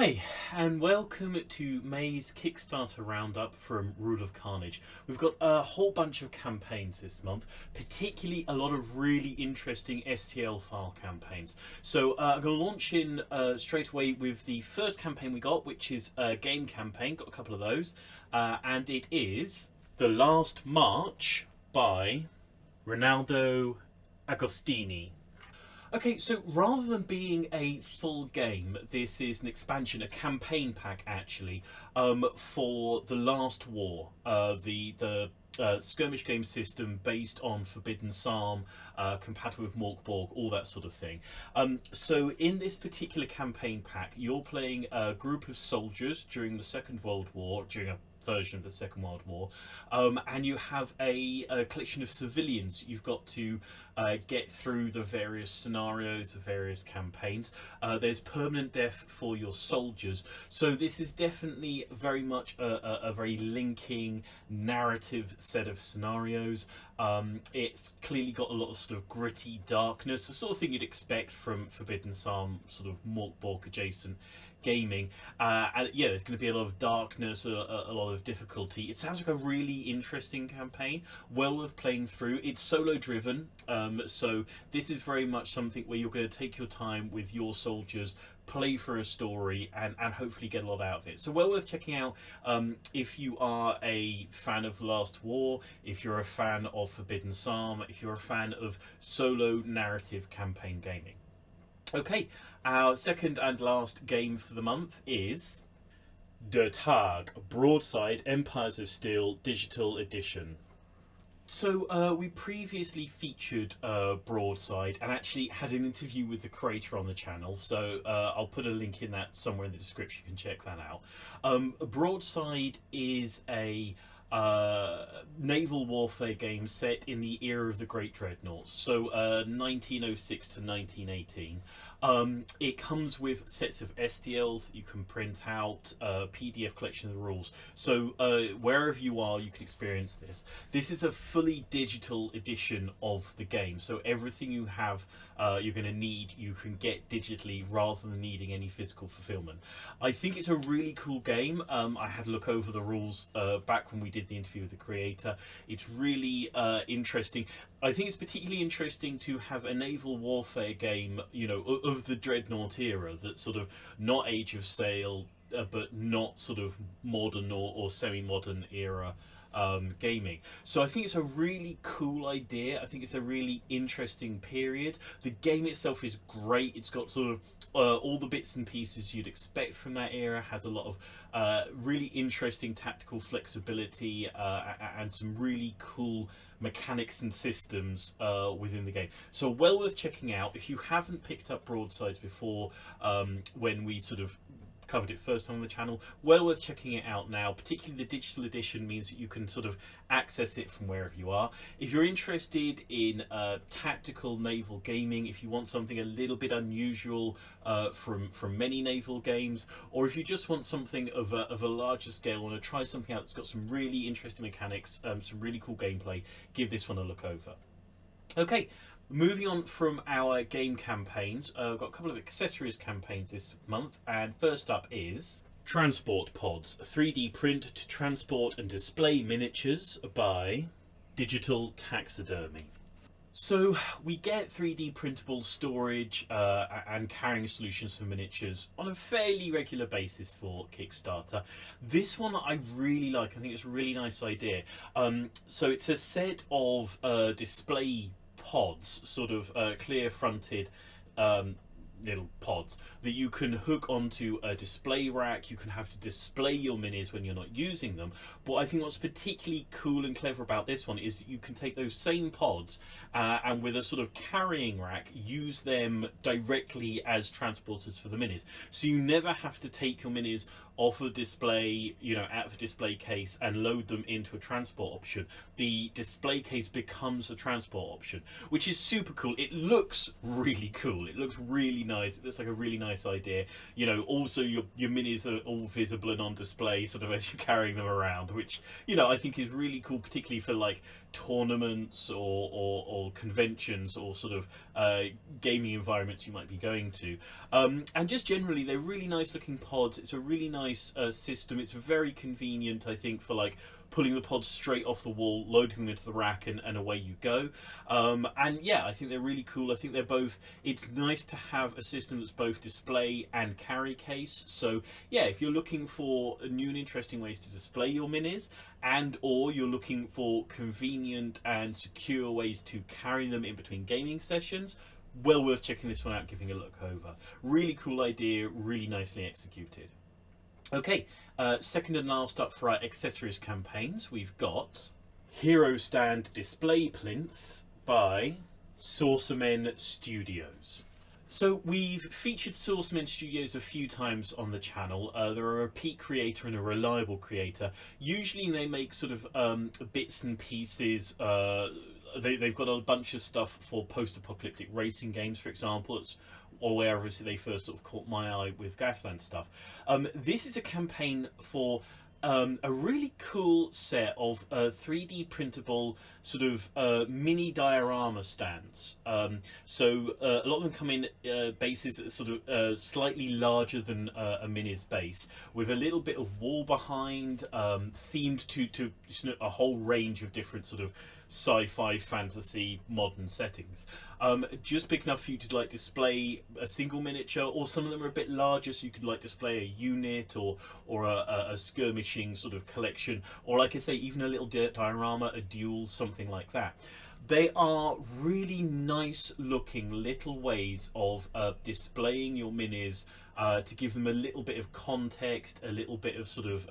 Hi, and welcome to May's Kickstarter roundup from Rule of Carnage. We've got a whole bunch of campaigns this month, particularly a lot of really interesting STL file campaigns. So I'm going to launch in straight away with the first campaign we got, which is a game campaign. Got a couple of those, and it is The Last March by Ronaldo Agostini. Okay, so rather than being a full game, this is an expansion, a campaign pack actually, for The Last War, the skirmish game system based on Forbidden Psalm, compatible with Morkborg, all that sort of thing. So in this particular campaign pack, you're playing a group of soldiers during the Second World War, during a version of the Second World War, and you have a collection of civilians you've got to get through the various scenarios, the various campaigns. There's permanent death for your soldiers, so this is definitely very much a very linking narrative set of scenarios. It's clearly got a lot of sort of gritty darkness, the sort of thing you'd expect from Forbidden Psalm, sort of Morkborg adjacent gaming, and yeah, there's going to be a lot of darkness, a lot of difficulty. It sounds like a really interesting campaign, well worth playing through. It's solo driven, so this is very much something where you're going to take your time with your soldiers, play for a story, and hopefully get a lot out of it. So well worth checking out if you are a fan of Last War, if you're a fan of Forbidden Psalm, if you're a fan of solo narrative campaign gaming. Okay, our second and last game for the month is Der Tag, Broadside, Empires of Steel Digital Edition. So we previously featured Broadside and actually had an interview with the creator on the channel, so I'll put a link in that somewhere in the description, you can check that out. Broadside is a naval warfare game set in the era of the Great Dreadnoughts, so 1906 to 1918. It comes with sets of STLs that you can print out, PDF collection of the rules, so wherever you are you can experience this. This is a fully digital edition of the game, so everything you have you're going to need you can get digitally rather than needing any physical fulfillment. I think it's a really cool game. I had a look over the rules back when we did the interview with the creator. It's really interesting. I think it's particularly interesting to have a naval warfare game, you know, of the Dreadnought era, that's sort of not Age of Sail, but not sort of modern or semi-modern era gaming. So I think it's a really cool idea. I think it's a really interesting period. The game itself is great. It's got sort of all the bits and pieces you'd expect from that era, has a lot of really interesting tactical flexibility and some really cool mechanics and systems within the game. So well worth checking out. If you haven't picked up Broadsides before, when we sort of covered it first time on the channel, well worth checking it out now. Particularly the digital edition means that you can sort of access it from wherever you are. If you're interested in tactical naval gaming, if you want something a little bit unusual from many naval games, or if you just want something of a larger scale, want to try something out that's got some really interesting mechanics, some really cool gameplay, give this one a look over. Okay, moving on from our game campaigns, I've got a couple of accessories campaigns this month, and first up is Transport Pods, 3D print to transport and display miniatures by Digital Taxidermy. So we get 3D printable storage and carrying solutions for miniatures on a fairly regular basis for Kickstarter. This one I really like. I think it's a really nice idea. So it's a set of display pods, sort of clear fronted little pods that you can hook onto a display rack. You can have to display your minis when you're not using them, but I think what's particularly cool and clever about this one is you can take those same pods and with a sort of carrying rack use them directly as transporters for the minis, so you never have to take your minis off a display, out of a display case and load them into a transport option, the display case becomes a transport option, which is super cool. It looks really cool. It looks really nice. It looks like a really nice idea. Also your minis are all visible and on display sort of as you're carrying them around, which, I think is really cool, particularly for like tournaments or conventions or sort of gaming environments you might be going to. And just generally, they're really nice looking pods. It's a really nice system. It's very convenient, I think, for like pulling the pods straight off the wall, loading them into the rack, and away you go. And yeah, I think they're really cool. I think they're both, it's nice to have a system that's both display and carry case. So yeah, if you're looking for new and interesting ways to display your minis, and or you're looking for convenient and secure ways to carry them in between gaming sessions, well worth checking this one out, giving a look over. Really cool idea, really nicely executed. Okay, second and last up for our accessories campaigns, we've got Hero Stand Display Plinths by Saucermen Studios. So we've featured Saucermen Studios a few times on the channel. They're a repeat creator and a reliable creator. Usually they make sort of bits and pieces. They've got a bunch of stuff for post-apocalyptic racing games, for example. It's where obviously they first sort of caught my eye with Gasland stuff. This is a campaign for a really cool set of 3D printable sort of mini diorama stands. So a lot of them come in bases that are sort of slightly larger than a mini's base, with a little bit of wall behind, themed to a whole range of different sort of sci-fi, fantasy, modern settings. Just big enough for you to like display a single miniature, or some of them are a bit larger, so you could like display a unit or a skirmishing sort of collection, or like I say, even a little diorama, a duel, something like that. They are really nice looking little ways of displaying your minis, to give them a little bit of context, a little bit of sort of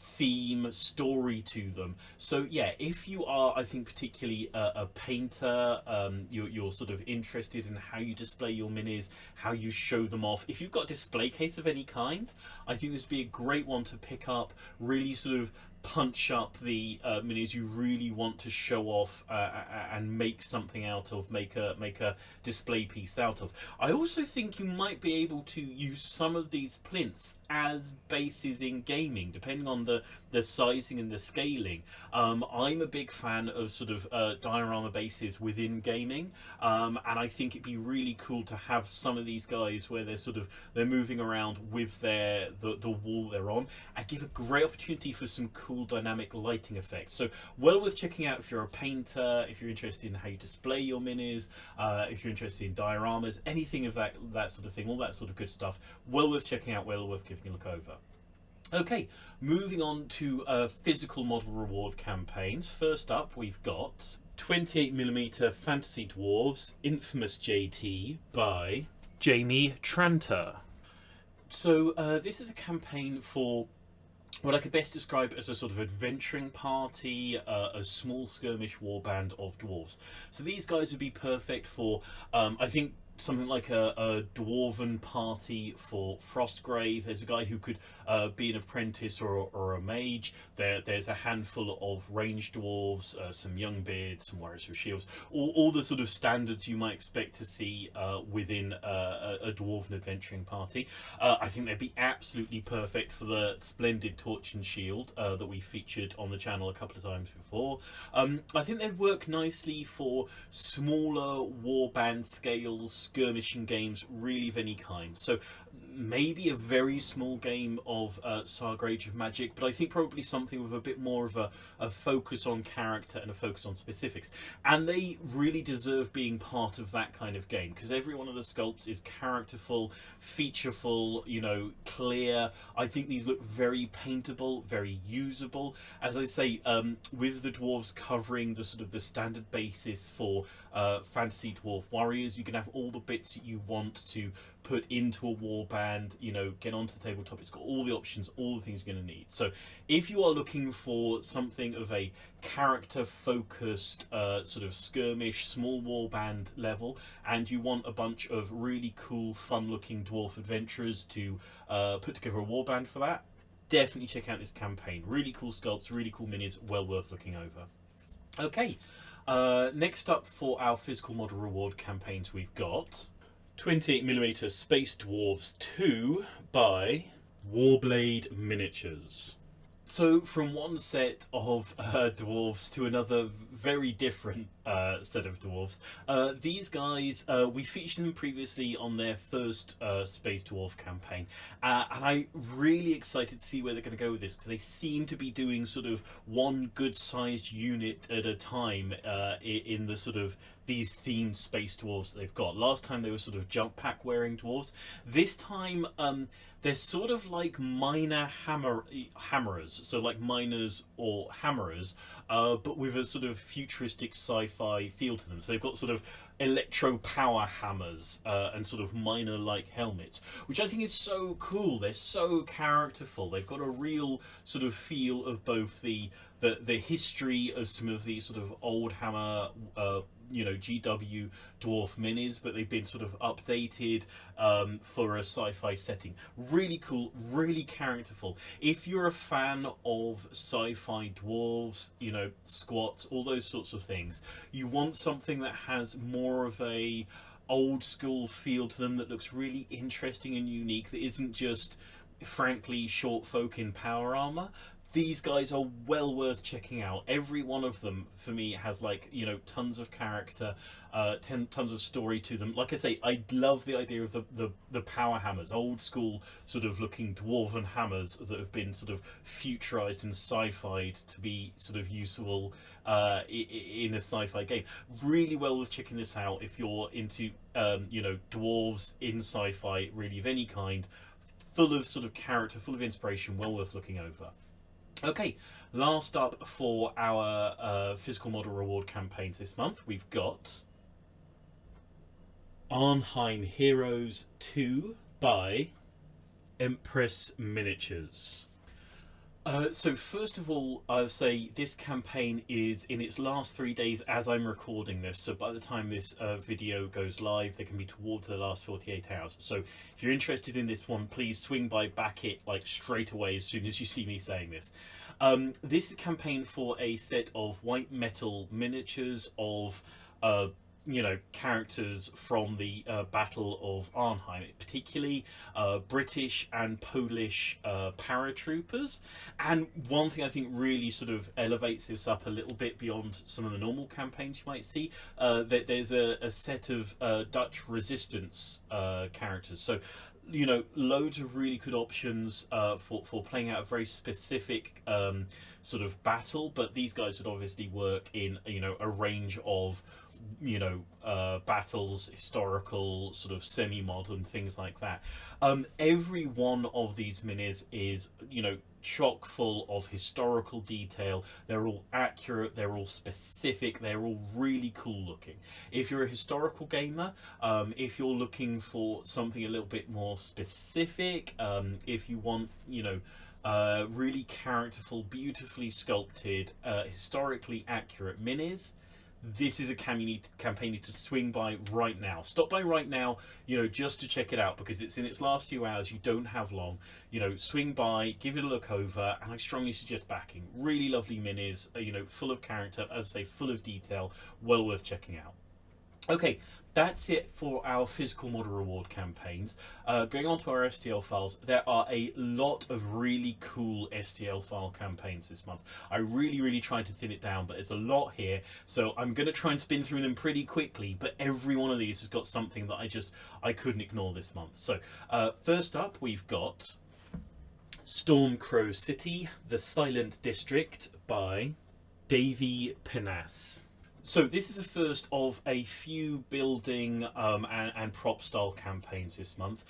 theme, story to them. So yeah, if you are, I think, particularly a painter, you're sort of interested in how you display your minis, how you show them off. If you've got a display case of any kind, I think this would be a great one to pick up, really sort of punch up the minis you really want to show off, and make something out of, make a display piece out of. I also think you might be able to use some of these plinths as bases in gaming, depending on the sizing and the scaling. I'm a big fan of sort of diorama bases within gaming, and I think it'd be really cool to have some of these guys where they're moving around with the wall they're on, and give a great opportunity for some cool dynamic lighting effects. So well worth checking out if you're a painter, if you're interested in how you display your minis, if you're interested in dioramas, anything of that sort of thing, all that sort of good stuff. Well worth checking out, well worth giving a look over. Okay, moving on to physical model reward campaigns. First up, we've got 28mm Fantasy Dwarves Infamous JT by Jamie Tranter. So this is a campaign for what I could best describe as a sort of adventuring party, a small skirmish warband of dwarves. So these guys would be perfect for, I think, something like a dwarven party for Frostgrave. There's a guy who could be an apprentice or a mage. There's a handful of ranged dwarves, some young beards, some warriors with shields, all the sort of standards you might expect to see within a dwarven adventuring party. I think they'd be absolutely perfect for the splendid torch and shield that we featured on the channel a couple of times before. I think they'd work nicely for smaller warband scales, skirmishing games, really of any kind. So maybe a very small game of Saga Age of Magic, but I think probably something with a bit more of a focus on character and a focus on specifics. And they really deserve being part of that kind of game, because every one of the sculpts is characterful, featureful, clear. I think these look very paintable, very usable. As I say, with the dwarves covering the sort of the standard basis for fantasy dwarf warriors, you can have all the bits that you want to put into a warband, you know, get onto the tabletop. It's got all the options, all the things you're going to need. So if you are looking for something of a character focused sort of skirmish small warband level, and you want a bunch of really cool fun looking dwarf adventurers to put together a warband for that, definitely check out this campaign. Really cool sculpts, really cool minis, well worth looking over. Okay, next up for our physical model reward campaigns, we've got 28mm Space Dwarves 2 by Warblade Miniatures. So from one set of dwarves to another very different set of dwarves, these guys, we featured them previously on their first Space Dwarf campaign, and I'm really excited to see where they're going to go with this, because they seem to be doing sort of one good sized unit at a time in the sort of these themed space dwarves they've got. Last time they were sort of jump pack wearing dwarves. This time they're sort of like minor hammerers, so like miners or hammerers, but with a sort of futuristic sci-fi feel to them. So they've got sort of electro power hammers and sort of miner like helmets, which I think is so cool. They're so characterful. They've got a real sort of feel of both the history of some of these sort of old hammer you know, GW dwarf minis, but they've been sort of updated for a sci-fi setting. Really cool, really characterful. If you're a fan of sci-fi dwarves, you know, squats, all those sorts of things, you want something that has more of a old school feel to them, that looks really interesting and unique, that isn't just frankly short folk in power armor. These guys are well worth checking out. Every one of them, for me, has, like, you know, tons of character, tons of story to them. Like I say, I love the idea of the power hammers, old school sort of looking dwarven hammers that have been sort of futurized and sci-fied to be sort of useful in a sci-fi game. Really well worth checking this out if you're into, you know, dwarves in sci-fi, really of any kind, full of sort of character, full of inspiration, well worth looking over. Okay, last up for our physical model reward campaigns this month, we've got Arnhem Heroes 2 by Empress Miniatures. So first of all, I'll say this campaign is in its last 3 days as I'm recording this, so by the time this video goes live, they can be towards the last 48 hours. So if you're interested in this one, please swing by, back it like straight away as soon as you see me saying this. This is a campaign for a set of white metal miniatures of you know, characters from the Battle of Arnhem, particularly British and Polish paratroopers. And one thing I think really sort of elevates this up a little bit beyond some of the normal campaigns you might see, that there's a set of Dutch resistance characters. So, you know, loads of really good options for playing out a very specific sort of battle, but these guys would obviously work in, you know, a range of, you know, battles, historical, sort of semi-modern, things like that. Every one of these minis is, you know, chock full of historical detail. They're all accurate, they're all specific, they're all really cool looking. If you're a historical gamer, if you're looking for something a little bit more specific, if you want, you know, really characterful, beautifully sculpted, historically accurate minis, this is a campaign you need to swing by right now. Stop by right now, you know, just to check it out, because it's in its last few hours. You don't have long. You know, swing by, give it a look over, and I strongly suggest backing. Really lovely minis, you know, full of character, as I say, full of detail, well worth checking out. Okay, that's it for our physical model reward campaigns. Going on to our STL files, there are a lot of really cool STL file campaigns this month. I really tried to thin it down, but there's a lot here, so I'm going to try and spin through them pretty quickly, but every one of these has got something that I couldn't ignore this month. So first up, we've got Stormcrow City, The Silent District by Davy Penas. So this is the first of a few building and prop style campaigns this month.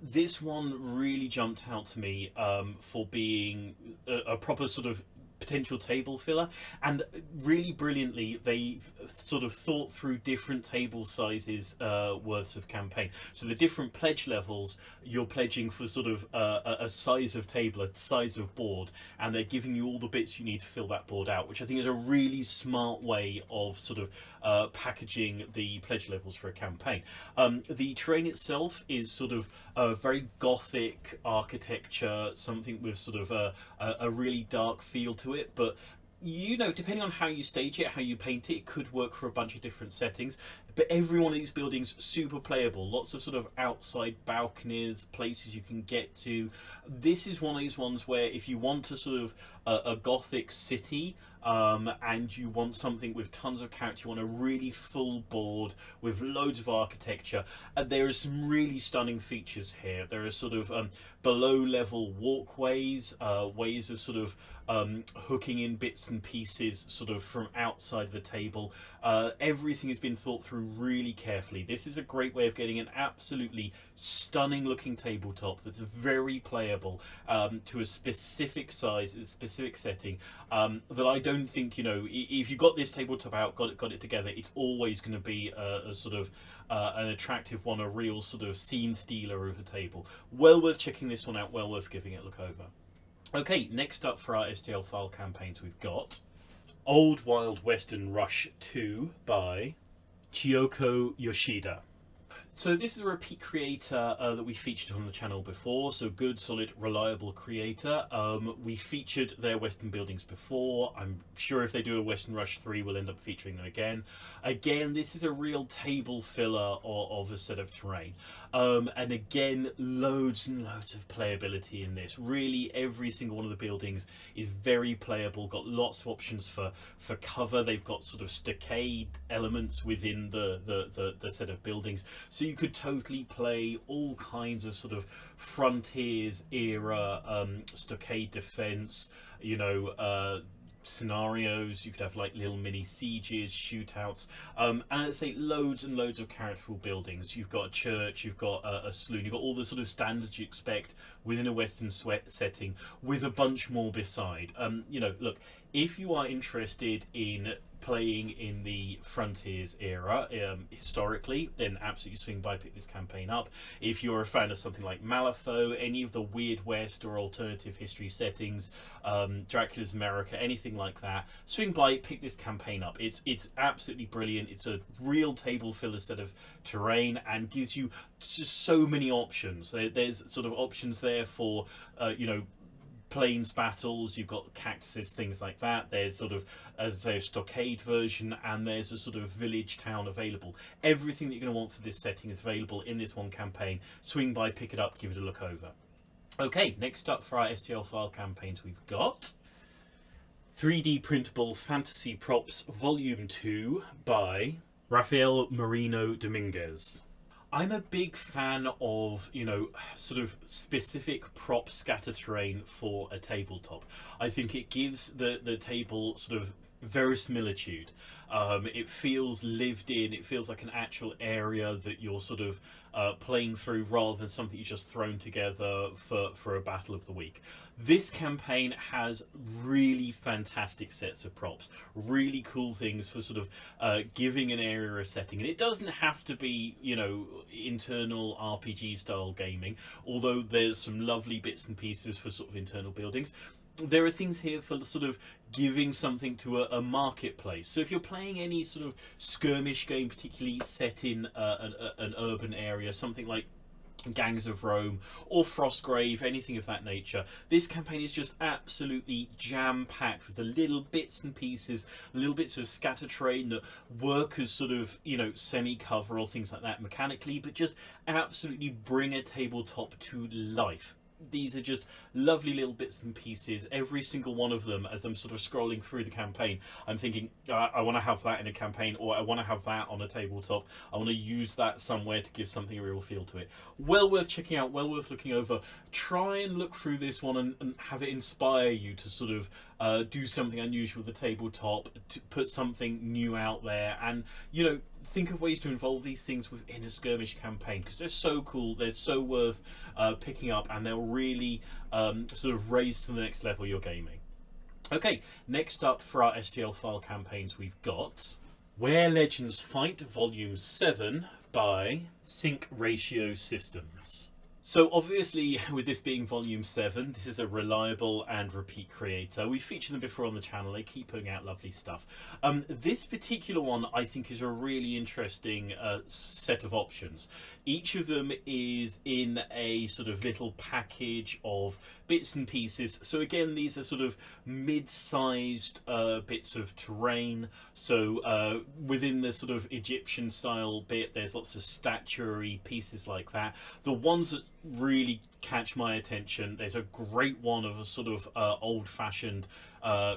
This one really jumped out to me for being a proper sort of potential table filler, and really brilliantly they've sort of thought through different table sizes worths of campaign. So the different pledge levels, you're pledging for sort of a size of table, a size of board, and they're giving you all the bits you need to fill that board out, which I think is a really smart way of sort of packaging the pledge levels for a campaign. The terrain itself is sort of a very gothic architecture, something with sort of a really dark feel to it, but you know, depending on how you stage it, how you paint it, it could work for a bunch of different settings. But every one of these buildings super playable. Lots of sort of outside balconies, places you can get to. This is one of these ones where if you want a sort of a gothic city, and you want something with tons of character, you want a really full board with loads of architecture, there are some really stunning features here. There are sort of below level walkways, ways of sort of hooking in bits and pieces sort of from outside of the table. Everything has been thought through really carefully. This is a great way of getting an absolutely stunning looking tabletop that's very playable, to a specific size, a specific setting, that I don't think, you know, if you got this tabletop out, got it together, it's always going to be a sort of an attractive one, a real sort of scene stealer of a table. Well worth checking this one out, well worth giving it a look over. Okay, next up for our STL file campaigns, we've got Old Wild Western Rush 2 by Chiyoko Yoshida. So this is a repeat creator that we featured on the channel before, so good, solid, reliable creator. We featured their Western buildings before. I'm sure if they do a Western Rush 3, we'll end up featuring them again. Again, this is a real table filler of a set of terrain. And again, loads and loads of playability in this. Really, every single one of the buildings is very playable, got lots of options for cover. They've got sort of stockade elements within the set of buildings. So you could totally play all kinds of sort of frontiers era stockade defense, you know, scenarios. You could have like little mini sieges, shootouts, and I'd say loads and loads of characterful buildings. You've got a church, you've got a saloon, you've got all the sort of standards you expect within a Western setting, with a bunch more beside. You know, look, if you are interested in playing in the Frontiers era historically, then absolutely swing by, pick this campaign up. If you're a fan of something like Malifaux, any of the Weird West or alternative history settings, Dracula's America, anything like that, swing by, pick this campaign up. It's absolutely brilliant. It's a real table filler set of terrain and gives you just so many options. There's sort of options there for you know, plains battles, you've got cactuses, things like that. There's sort of, as I say, a stockade version, and there's a sort of village town available. Everything that you're going to want for this setting is available in this one campaign. Swing by, pick it up, give it a look over. Okay, next up for our STL file campaigns, we've got 3D Printable Fantasy Props Volume 2 by Rafael Marino Dominguez. I'm a big fan of, you know, sort of specific prop scatter terrain for a tabletop. I think it gives the table sort of verisimilitude. It feels lived in, it feels like an actual area that you're sort of playing through rather than something you just thrown together for a battle of the week. This campaign has really fantastic sets of props, really cool things for sort of giving an area a setting. And it doesn't have to be, you know, internal RPG style gaming, although there's some lovely bits and pieces for sort of internal buildings. There are things here for sort of giving something to a marketplace. So if you're playing any sort of skirmish game, particularly set in an urban area, something like Gangs of Rome or Frostgrave, anything of that nature, this campaign is just absolutely jam-packed with the little bits and pieces, little bits of scatter terrain that work as sort of, you know, semi-cover or things like that mechanically, but just absolutely bring a tabletop to life. These are just lovely little bits and pieces. Every single one of them, as I'm sort of scrolling through the campaign, I'm thinking, I want to have that in a campaign, or I want to have that on a tabletop. I want to use that somewhere to give something a real feel to it. Well worth checking out, well worth looking over. Try and look through this one and have it inspire you to sort of do something unusual with the tabletop, to put something new out there, and, you know, think of ways to involve these things within a skirmish campaign, because they're so cool, they're so worth picking up, and they'll really sort of raise to the next level your gaming. Okay, next up for our STL file campaigns, we've got Where Legends Fight Volume 7 by Sync Ratio Systems. So obviously, with this being Volume 7, this is a reliable and repeat creator. We've featured them before on the channel. They keep putting out lovely stuff. This particular one, I think, is a really interesting set of options. Each of them is in a sort of little package of bits and pieces. So again, these are sort of mid-sized bits of terrain. So within the sort of Egyptian style bit, there's lots of statuary pieces like that. The ones that really catch my attention, there's a great one of a sort of old-fashioned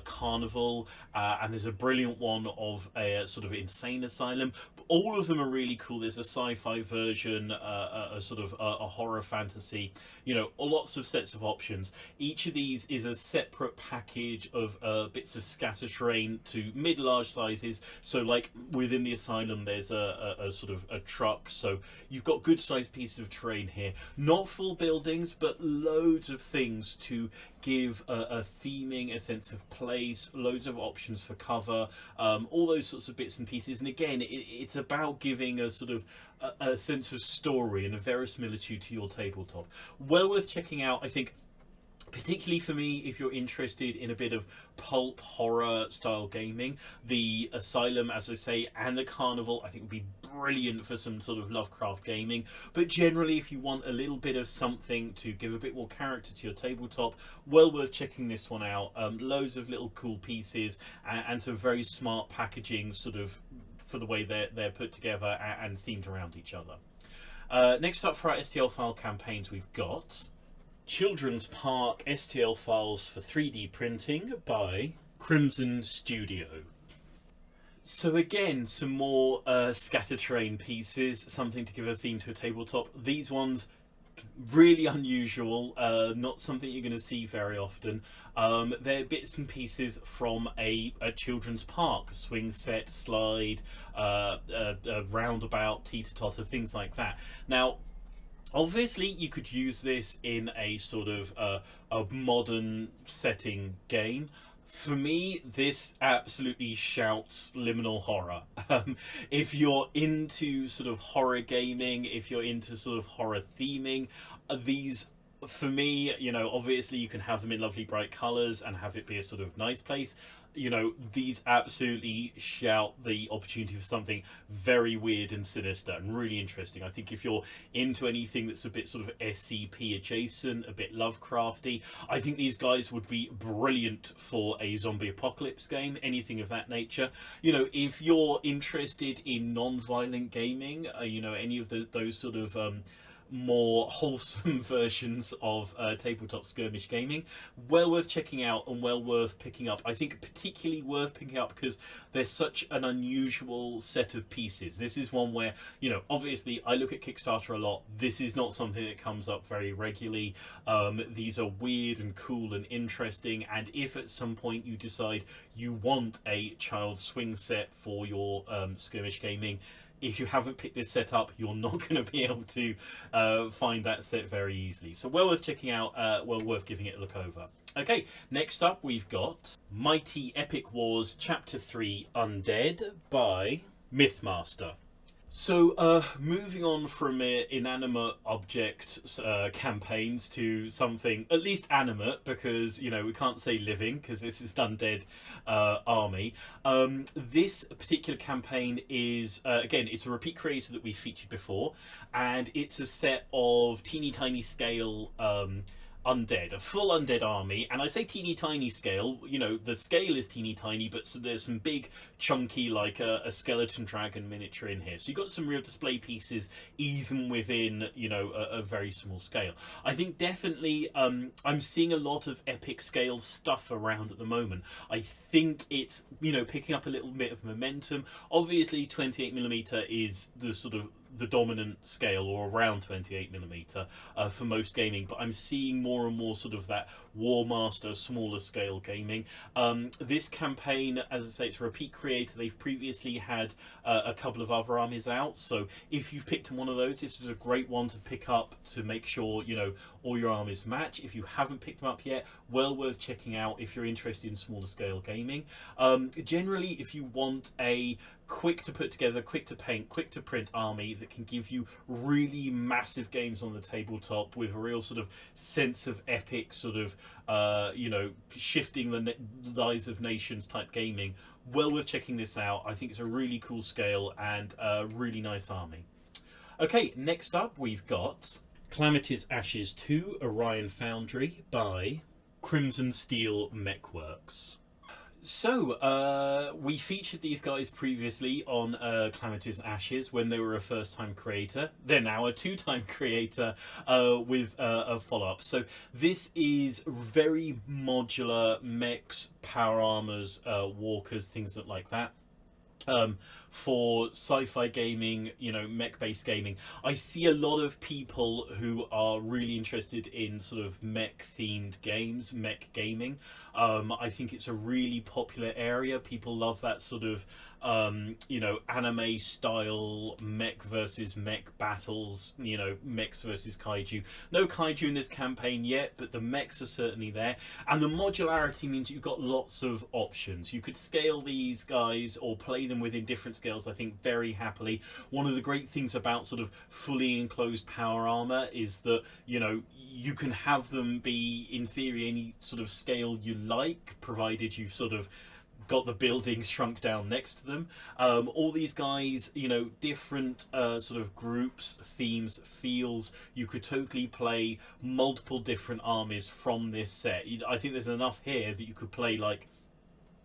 carnival, and there's a brilliant one of a sort of insane asylum. All of them are really cool. There's a sci-fi version, a sort of a horror fantasy, you know, lots of sets of options. Each of these is a separate package of bits of scatter terrain to mid-large sizes. So like within the asylum, there's a sort of a truck. So you've got good sized pieces of terrain here. Not full buildings, but loads of things to give a theming, a sense of place, loads of options for cover, all those sorts of bits and pieces. And again, it's about giving a sort of a sense of story and a verisimilitude to your tabletop. Well worth checking out, I think. Particularly for me, if you're interested in a bit of pulp horror style gaming, the Asylum, as I say, and the Carnival, I think would be brilliant for some sort of Lovecraft gaming. But generally, if you want a little bit of something to give a bit more character to your tabletop, well worth checking this one out. Loads of little cool pieces and some very smart packaging, sort of for the way they're put together and themed around each other. Next up for our STL file campaigns, we've got Children's Park STL files for 3D printing by Crimson Studio. So again, some more scatter terrain pieces, something to give a theme to a tabletop. These ones, really unusual, not something you're going to see very often. They're bits and pieces from a children's park, a swing set, slide, a roundabout, teeter-totter, things like that. Now, obviously, you could use this in a sort of a modern setting game. For me, this absolutely shouts liminal horror. If you're into sort of horror gaming, if you're into sort of horror theming, these, for me, you know, obviously you can have them in lovely bright colours and have it be a sort of nice place. You know, these absolutely shout the opportunity for something very weird and sinister and really interesting. I think if you're into anything that's a bit sort of SCP adjacent, a bit Lovecrafty, I think these guys would be brilliant for a zombie apocalypse game, anything of that nature. You know, if you're interested in non-violent gaming, you know, any of those sort of more wholesome versions of tabletop skirmish gaming, well worth checking out and well worth picking up. I think particularly worth picking up because there's such an unusual set of pieces. This is one where, you know, obviously I look at Kickstarter a lot. This is not something that comes up very regularly. These are weird and cool and interesting, and if at some point you decide you want a child swing set for your skirmish gaming, if you haven't picked this set up, you're not going to be able to find that set very easily. So well worth checking out, well worth giving it a look over. Okay, next up we've got Mighty Epic Wars Chapter 3 Undead by Mythmaster. So, moving on from inanimate object campaigns to something at least animate, because, you know, we can't say living because this is an undead army. This particular campaign is, again, it's a repeat creator that we've featured before, and it's a set of teeny tiny scale undead, a full undead army. And I say teeny tiny scale, you know, the scale is teeny tiny, but so there's some big chunky, like a skeleton dragon miniature in here, so you've got some real display pieces even within, you know, a very small scale. I think definitely I'm seeing a lot of epic scale stuff around at the moment. I think it's, you know, picking up a little bit of momentum. Obviously 28mm is the sort of the dominant scale, or around 28mm for most gaming, but I'm seeing more and more sort of that War Master, smaller scale gaming. This campaign, as I say, it's a repeat creator. They've previously had a couple of other armies out, so if you've picked one of those, this is a great one to pick up to make sure, you know, all your armies match. If you haven't picked them up yet, well worth checking out if you're interested in smaller scale gaming. Generally, if you want a quick to put together, quick to paint, quick to print army that can give you really massive games on the tabletop with a real sort of sense of epic, sort of you know, shifting the lives of nations type gaming, well worth checking this out. I think it's a really cool scale and a really nice army. Okay, next up we've got Calamity's Ashes 2 Orion Foundry by Crimson Steel Mechworks. So, we featured these guys previously on Calamity's Ashes when they were a first-time creator. They're now a two-time creator with a follow-up. So this is very modular mechs, power armors, walkers, things like that. For sci-fi gaming, you know, mech-based gaming. I see a lot of people who are really interested in sort of mech-themed games, mech gaming. I think it's a really popular area. People love that sort of, you know, anime style mech versus mech battles, you know, mechs versus kaiju. No kaiju in this campaign yet, but the mechs are certainly there. And the modularity means you've got lots of options. You could scale these guys or play them within different scales, I think, very happily. One of the great things about sort of fully enclosed power armor is that, you know, you can have them be, in theory, any sort of scale you like, provided you've sort of got the buildings shrunk down next to them. All these guys, you know, different sort of groups, themes, feels. You could totally play multiple different armies from this set. I think there's enough here that you could play like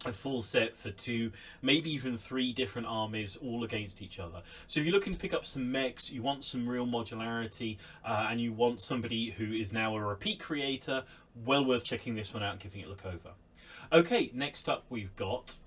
a full set for 2, maybe even 3 different armies all against each other. So if you're looking to pick up some mechs, you want some real modularity, and you want somebody who is now a repeat creator, well worth checking this one out and giving it a look over. Okay, next up we've got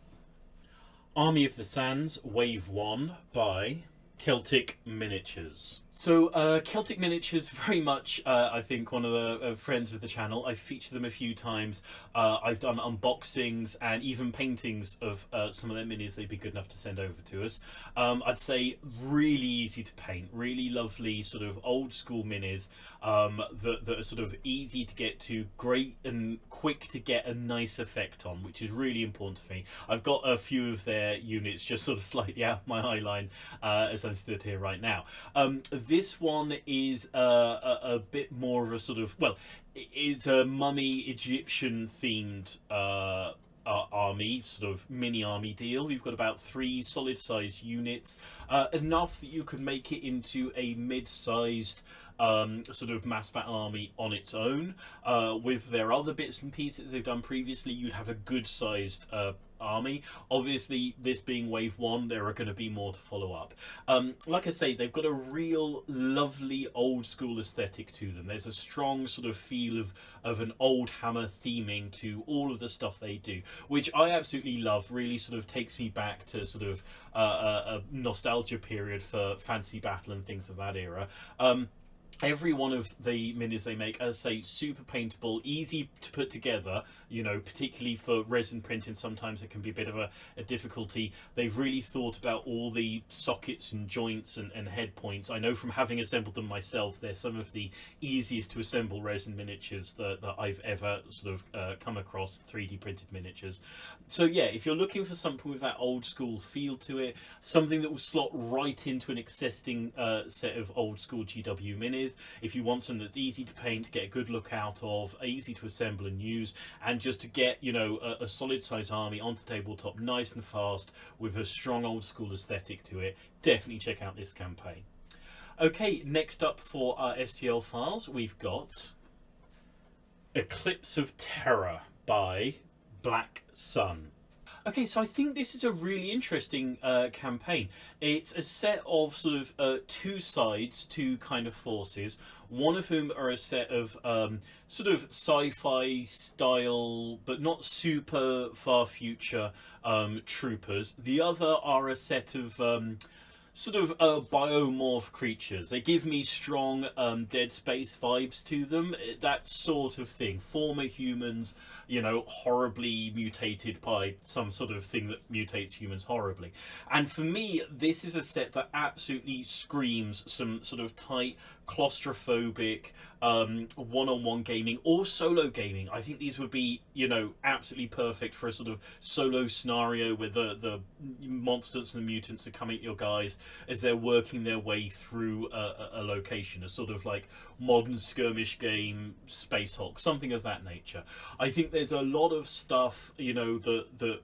Army of the Sands Wave 1 by Celtic Miniatures. So Celtic Miniatures, very much I think one of the friends of the channel. I've featured them a few times. I've done unboxings and even paintings of some of their minis they'd be good enough to send over to us. I'd say really easy to paint, really lovely sort of old school minis that are sort of easy to get to, great and quick to get a nice effect on, which is really important for me. I've got a few of their units just sort of slightly out of my eye line as I'm stood here right now. This one is a bit more of a sort of, well, it's a mummy Egyptian themed army, sort of mini army deal. You've got about 3 solid sized units, enough that you could make it into a mid-sized sort of mass battle army on its own. With their other bits and pieces they've done previously, you'd have a good sized army. Obviously, this being wave 1, there are going to be more to follow up. Like I say, they've got a real lovely old school aesthetic to them. There's a strong sort of feel of an old hammer theming to all of the stuff they do, which I absolutely love. Really sort of takes me back to sort of a nostalgia period for fantasy battle and things of that era. Every one of the minis they make, as I say, super paintable, easy to put together, you know, particularly for resin printing. Sometimes it can be a bit of a difficulty. They've really thought about all the sockets and joints and head points. I know from having assembled them myself, they're some of the easiest to assemble resin miniatures that I've ever sort of come across, 3D printed miniatures. So yeah, if you're looking for something with that old school feel to it, something that will slot right into an existing set of old school GW minis, if you want something that's easy to paint, get a good look out of, easy to assemble and use, and just to get, you know, a solid size army onto tabletop nice and fast with a strong old school aesthetic to it, definitely check out this campaign. Okay, next up for our STL files, we've got Eclipse of Terror by Black Sun. Okay, so I think this is a really interesting campaign. It's a set of sort of 2 sides, 2 kind of forces, one of whom are a set of sort of sci-fi style, but not super far future troopers. The other are a set of sort of biomorph creatures. They give me strong Dead Space vibes to them. That sort of thing. Former humans, horribly mutated by some sort of thing that mutates humans horribly. And for me, this is a set that absolutely screams some sort of tight, claustrophobic, one-on-one gaming or solo gaming. I think these would be, absolutely perfect for a sort of solo scenario where the monsters and the mutants are coming at your guys as they're working their way through a location, a sort of like modern skirmish game, Space Hulk, something of that nature. I think there's a lot of stuff, that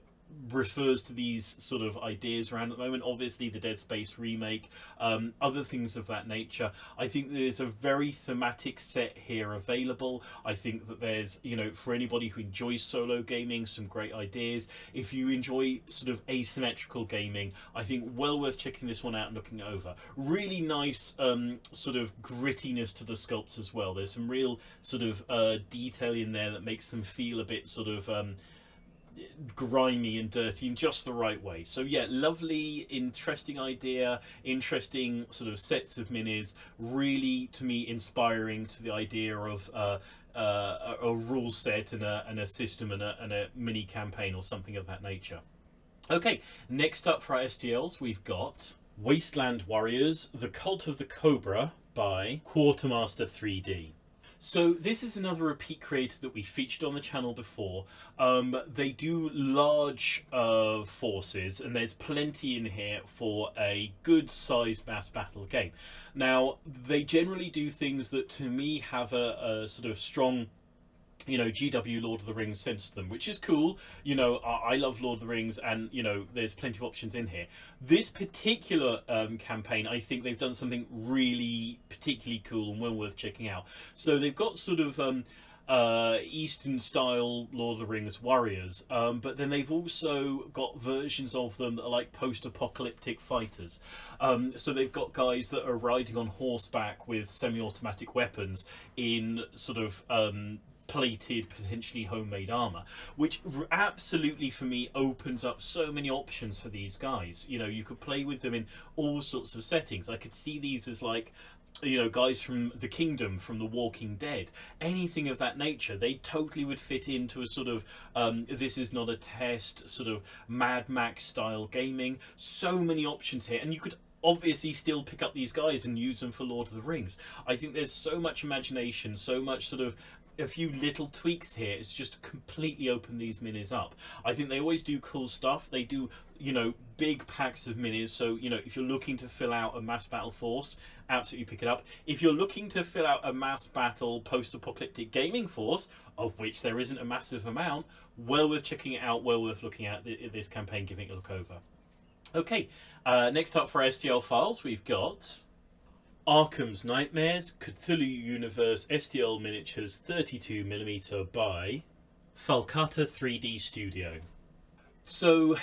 refers to these sort of ideas around at the moment. Obviously the Dead Space remake, other things of that nature. I think there's a very thematic set here available. I think that there's, for anybody who enjoys solo gaming, some great ideas. If you enjoy sort of asymmetrical gaming, I think well worth checking this one out and looking it over. Really nice sort of grittiness to the sculpts as well. There's some real sort of detail in there that makes them feel a bit sort of grimy and dirty in just the right way. So yeah, lovely, interesting idea, interesting sort of sets of minis, really to me inspiring to the idea of a rule set and a system and a mini campaign or something of that nature. Okay, next up for our STLs we've got Wasteland Warriors, The Cult of the Cobra by Quartermaster 3D. So this is another repeat creator that we featured on the channel before. They do large forces, and there's plenty in here for a good sized mass battle game. Now, they generally do things that to me have a sort of strong GW Lord of the Rings sense to them, which is cool. I love Lord of the Rings, and there's plenty of options in here. This particular campaign, I think they've done something really particularly cool and well worth checking out. So they've got sort of Eastern style Lord of the Rings warriors, but then they've also got versions of them that are like post-apocalyptic fighters. So they've got guys that are riding on horseback with semi-automatic weapons in sort of plated, potentially homemade armor, which absolutely for me opens up so many options for these guys. You could play with them in all sorts of settings. I could see these as like guys from the Kingdom, from The Walking Dead, anything of that nature. They totally would fit into a sort of this is not a test, sort of Mad Max style gaming. So many options here, and you could obviously still pick up these guys and use them for Lord of the Rings. I think there's so much imagination, so much sort of a few little tweaks here. It's just completely open these minis up. I think they always do cool stuff. They do, big packs of minis. So, if you're looking to fill out a mass battle force, absolutely pick it up. If you're looking to fill out a mass battle post-apocalyptic gaming force, of which there isn't a massive amount, well worth checking it out, well worth looking at this campaign, giving it a look over. Okay, next up for STL files, we've got Arkham's Nightmares, Cthulhu Universe STL Miniatures 32mm by Falcata 3D Studio. So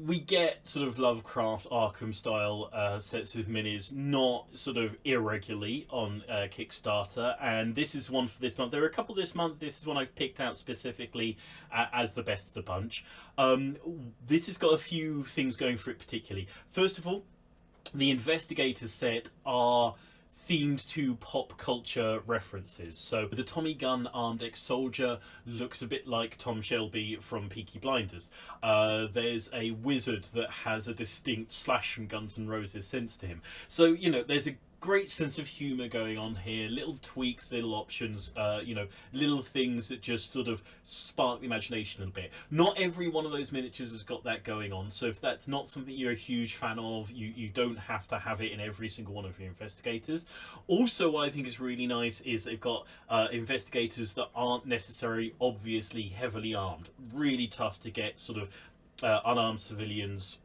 we get sort of Lovecraft Arkham style sets of minis, not sort of irregularly on Kickstarter, and this is one for this month. There are a couple this month. This is one I've picked out specifically as the best of the bunch. This has got a few things going for it particularly. First of all, the Investigators set are themed to pop culture references. So the Tommy Gunn armed ex-soldier looks a bit like Tom Shelby from Peaky Blinders. There's a wizard that has a distinct Slash from Guns N' Roses sense to him. So, there's a great sense of humour going on here, little tweaks, little options, little things that just sort of spark the imagination a little bit. Not every one of those miniatures has got that going on, so if that's not something you're a huge fan of, you don't have to have it in every single one of your Investigators. Also, what I think is really nice is they've got Investigators that aren't necessarily obviously heavily armed. Really tough to get sort of unarmed civilians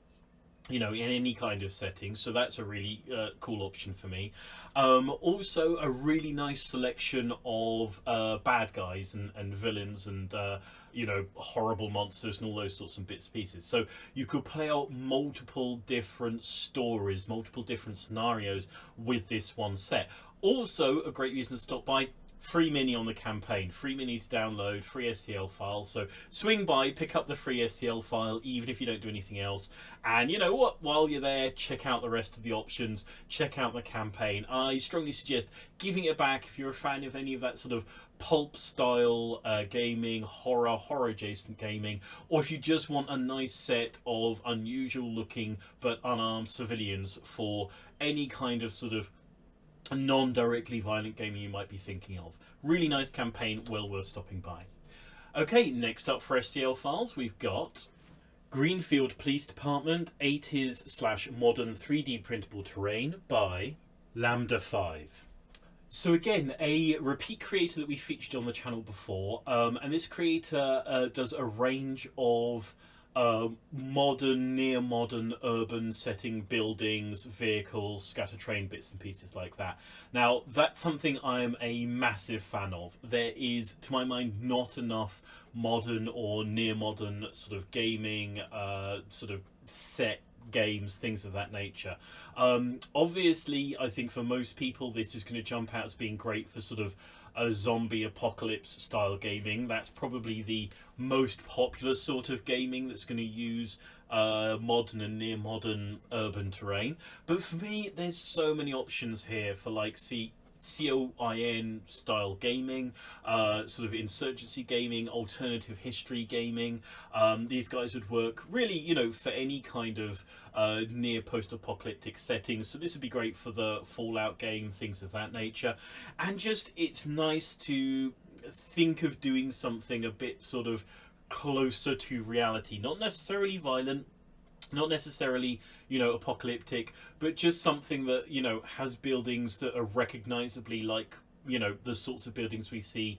in any kind of setting, so that's a really cool option for me. Also a really nice selection of bad guys and villains and horrible monsters and all those sorts of bits and pieces. So you could play out multiple different stories, multiple different scenarios with this one set. Also a great reason to stop by, free mini on the campaign, free mini to download, free STL files. So swing by, pick up the free STL file, even if you don't do anything else. And you know what? While you're there, check out the rest of the options, check out the campaign. I strongly suggest giving it back if you're a fan of any of that sort of pulp style gaming, horror adjacent gaming, or if you just want a nice set of unusual looking but unarmed civilians for any kind of sort of non-directly violent gaming you might be thinking of. Really nice campaign, well worth stopping by. Okay, next up for STL files, we've got Greenfield Police Department 80s / modern 3D printable terrain by Lambda 5. So again, a repeat creator that we featured on the channel before, and this creator does a range of modern, near-modern, urban setting buildings, vehicles, scatter-train bits and pieces like that. Now, that's something I am a massive fan of. There is, to my mind, not enough modern or near-modern sort of gaming, sort of set games, things of that nature. Obviously, I think for most people this is going to jump out as being great for sort of a zombie apocalypse style gaming. That's probably the most popular sort of gaming that's going to use modern and near modern urban terrain. But for me, there's so many options here for like COIN style gaming, sort of insurgency gaming, alternative history gaming. These guys would work really, you know, for any kind of near post-apocalyptic settings. So this would be great for the Fallout game, things of that nature. And just, it's nice to think of doing something a bit sort of closer to reality, not necessarily violent, not necessarily, you know, apocalyptic, but just something that, you know, has buildings that are recognizably like, you know, the sorts of buildings we see,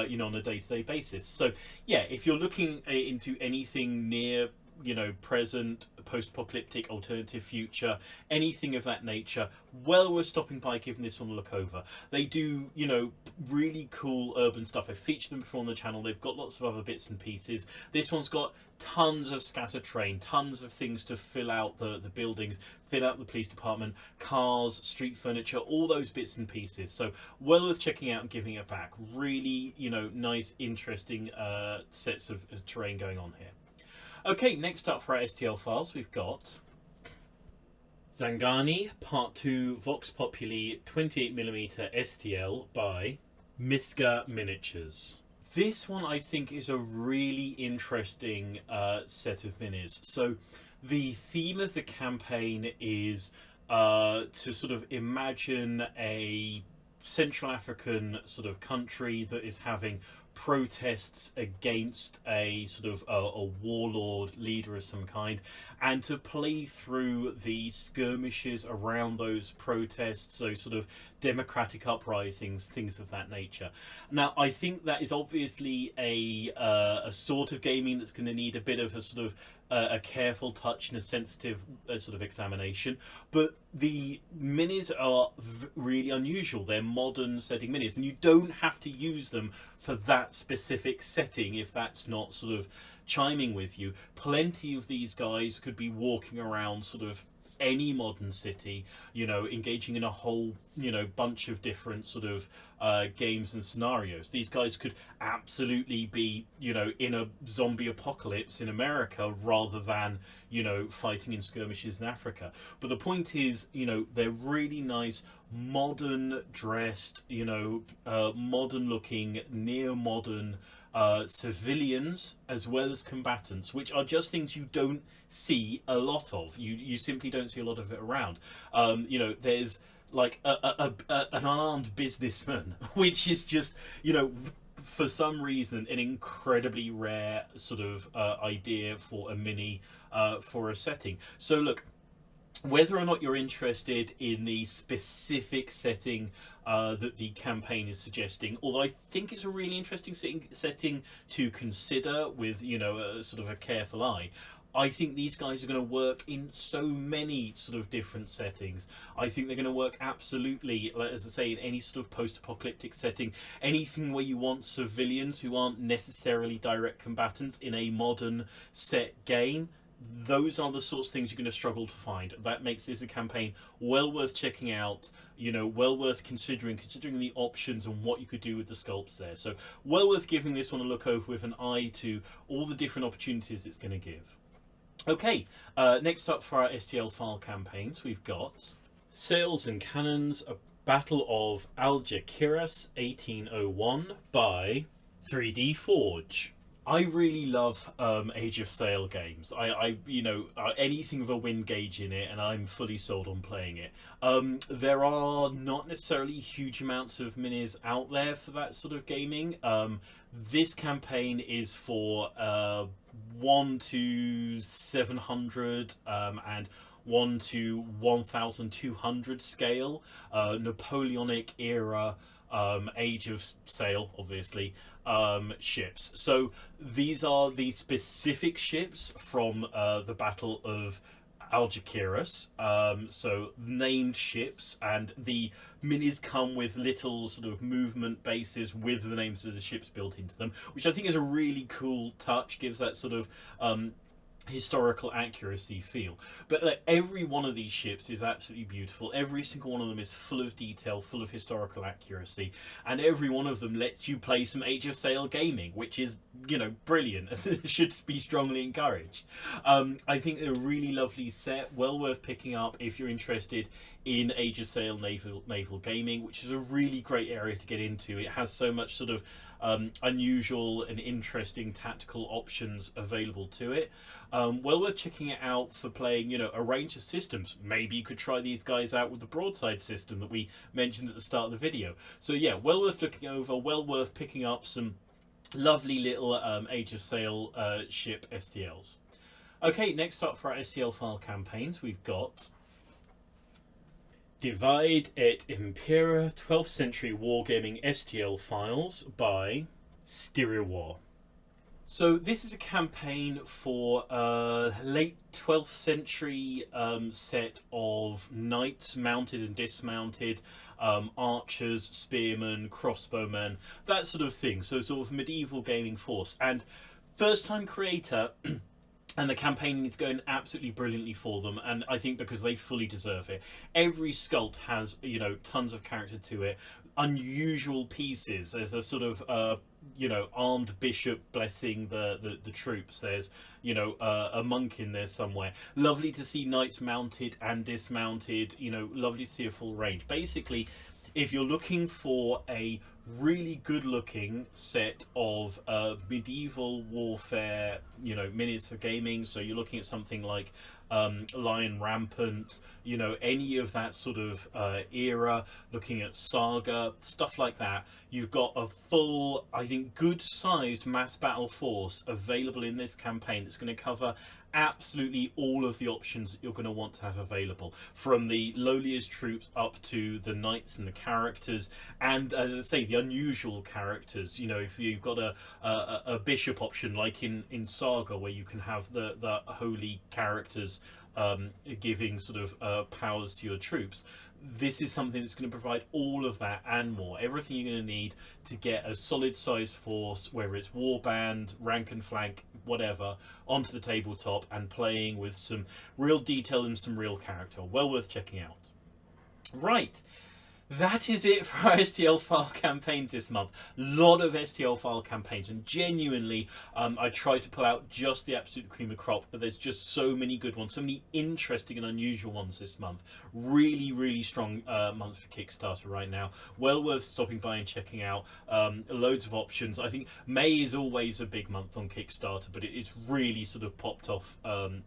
you know, on a day-to-day basis. So yeah, if you're looking into anything near, you know, present, post-apocalyptic, alternative future, anything of that nature, well worth stopping by, giving this one a look over. They do, you know, really cool urban stuff. I've featured them before on the channel. They've got lots of other bits and pieces. This one's got tons of scatter train, tons of things to fill out the buildings, fill out the police department, cars, street furniture, all those bits and pieces. So well worth checking out and giving it back. Really, you know, nice, interesting sets of terrain going on here. Okay, next up for our STL files, we've got Zanganie Part 2 Vox Populi 28mm STL by Miska Miniatures. This one I think is a really interesting set of minis. So the theme of the campaign is to sort of imagine a Central African sort of country that is having protests against a sort of a warlord leader of some kind, and to play through the skirmishes around those protests, so sort of democratic uprisings, things of that nature. Now, I think that is obviously a sort of gaming that's going to need a bit of a sort of a careful touch and a sensitive sort of examination, but the minis are really unusual. They're modern setting minis, and you don't have to use them for that specific setting if that's not sort of chiming with you. Plenty of these guys could be walking around sort of any modern city, you know, engaging in a whole, you know, bunch of different sort of games and scenarios. These guys could absolutely be, you know, in a zombie apocalypse in America rather than, you know, fighting in skirmishes in Africa. But the point is, you know, they're really nice, modern dressed, you know, modern looking, near modern civilians as well as combatants, which are just things you don't see a lot of. You simply don't see a lot of it around. You know, there's like an unarmed businessman, which is just, you know, for some reason an incredibly rare sort of idea for a mini for a setting. So look, whether or not you're interested in the specific setting that the campaign is suggesting, although I think it's a really interesting setting to consider with, you know, a sort of a careful eye, I think these guys are going to work in so many sort of different settings. I think they're going to work absolutely, as I say, in any sort of post-apocalyptic setting. Anything where you want civilians who aren't necessarily direct combatants in a modern set game, those are the sorts of things you're going to struggle to find. That makes this a campaign well worth checking out, well worth considering the options and what you could do with the sculpts there. So well worth giving this one a look over with an eye to all the different opportunities it's going to give. Okay, next up for our STL file campaigns, we've got Sails and Cannons, A Battle of Algeciras 1801 by 3D Forge. I really love Age of Sail games. I anything with a wind gauge in it, and I'm fully sold on playing it. There are not necessarily huge amounts of minis out there for that sort of gaming. This campaign is for 1 to 700 and 1 to 1200 scale, Napoleonic era, Age of Sail, obviously, ships. So these are the specific ships from the Battle of Algeciras, so named ships, and the minis come with little sort of movement bases with the names of the ships built into them, which I think is a really cool touch, gives that sort of historical accuracy feel. But every one of these ships is absolutely beautiful. Every single one of them is full of detail, full of historical accuracy, and every one of them lets you play some Age of Sail gaming, which is brilliant. Should be strongly encouraged. I think they're a really lovely set, well worth picking up if you're interested in Age of Sail naval gaming, which is a really great area to get into. It has so much sort of unusual and interesting tactical options available to it. Well worth checking it out for playing, a range of systems. Maybe you could try these guys out with the Broadside system that we mentioned at the start of the video. So yeah, well worth looking over, well worth picking up some lovely little Age of Sail ship STLs. Okay, next up for our STL file campaigns, we've got Divide et Impera 12th Century Wargaming STL Files by Stiriwar. So this is a campaign for a late 12th century set of knights, mounted and dismounted, archers, spearmen, crossbowmen, that sort of thing. So sort of medieval gaming force. And first time creator... And the campaigning is going absolutely brilliantly for them, and I think because they fully deserve it. Every sculpt has, tons of character to it. Unusual pieces. There's a sort of, armed bishop blessing the troops. There's, a monk in there somewhere. Lovely to see knights mounted and dismounted. Lovely to see a full range. Basically, if you're looking for a really good looking set of medieval warfare minis for gaming, so you're looking at something like Lion Rampant, any of that sort of era, looking at Saga, stuff like that, you've got a full, I think, good sized mass battle force available in this campaign that's going to cover absolutely all of the options that you're going to want to have available, from the lowliest troops up to the knights and the characters, and as I say, the unusual characters. If you've got a bishop option like in Saga, where you can have the holy characters giving sort of powers to your troops, this is something that's going to provide all of that and more. Everything you're going to need to get a solid sized force, whether it's warband, rank and flank, whatever, onto the tabletop and playing with some real detail and some real character. Well worth checking out. Right. That is it for our STL file campaigns this month. A lot of STL file campaigns, and genuinely I tried to pull out just the absolute cream of crop, but there's just so many good ones, so many interesting and unusual ones this month. Really, really strong month for Kickstarter right now. Well worth stopping by and checking out. Loads of options. I think May is always a big month on Kickstarter, but it's really sort of popped off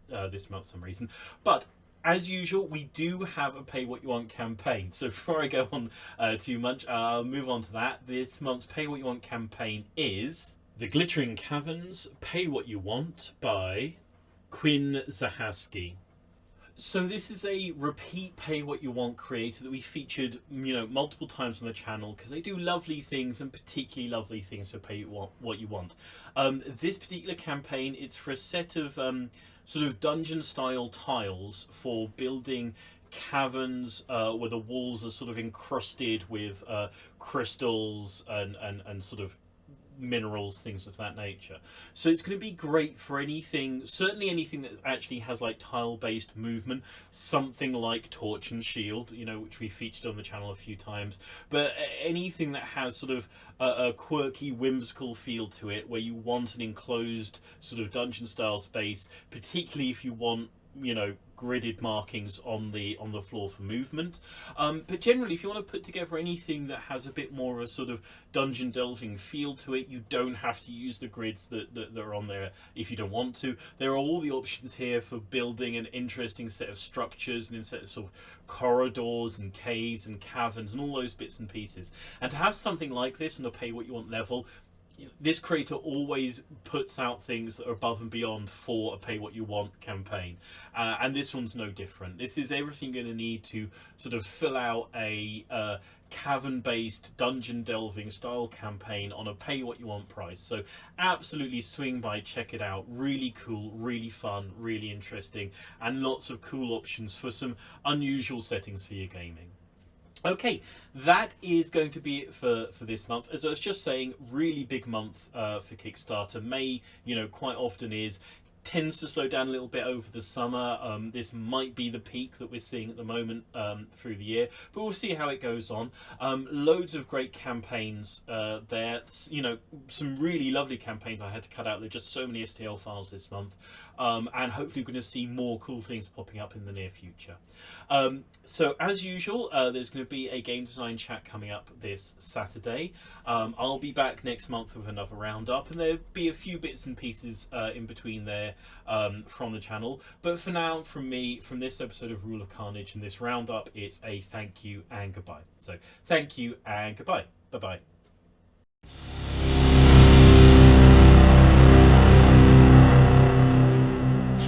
this month for some reason. But as usual, we do have a Pay What You Want campaign. So before I go on too much, I'll move on to that. This month's Pay What You Want campaign is The Glittering Caverns, Pay What You Want by Quinn Zahaski. So this is a repeat Pay What You Want creator that we featured, multiple times on the channel, because they do lovely things, and particularly lovely things for Pay What You Want. This particular campaign, it's for a set of sort of dungeon style tiles for building caverns where the walls are sort of encrusted with crystals and sort of minerals, things of that nature. So it's going to be great for anything, certainly anything that actually has like tile-based movement, something like Torch and Shield, you know, which we featured on the channel a few times, but anything that has sort of a quirky, whimsical feel to it, where you want an enclosed sort of dungeon-style space, particularly if you want, you know, gridded markings on the floor for movement, but generally if you want to put together anything that has a bit more of a sort of dungeon delving feel to it, you don't have to use the grids that are on there if you don't want to. There are all the options here for building an interesting set of structures and a set of sort of corridors and caves and caverns and all those bits and pieces. And to have something like this on a pay what you want level, this creator always puts out things that are above and beyond for a pay what you want campaign, and this one's no different. This is everything you're going to need to sort of fill out a cavern based dungeon delving style campaign on a pay what you want price. So absolutely swing by, check it out. Really cool, really fun, really interesting, and lots of cool options for some unusual settings for your gaming. Okay, that is going to be it for this month. As I was just saying, really big month for Kickstarter. May, you know, quite often tends to slow down a little bit over the summer. This might be the peak that we're seeing at the moment through the year, but we'll see how it goes on. Loads of great campaigns there. You know, some really lovely campaigns I had to cut out. There are just so many STL files this month. And hopefully we're going to see more cool things popping up in the near future. So as usual, there's going to be a game design chat coming up this Saturday. I'll be back next month with another roundup, and there'll be a few bits and pieces in between there from the channel. But for now, from me, from this episode of Rule of Carnage and this roundup, it's a thank you and goodbye. So thank you and goodbye. Bye-bye.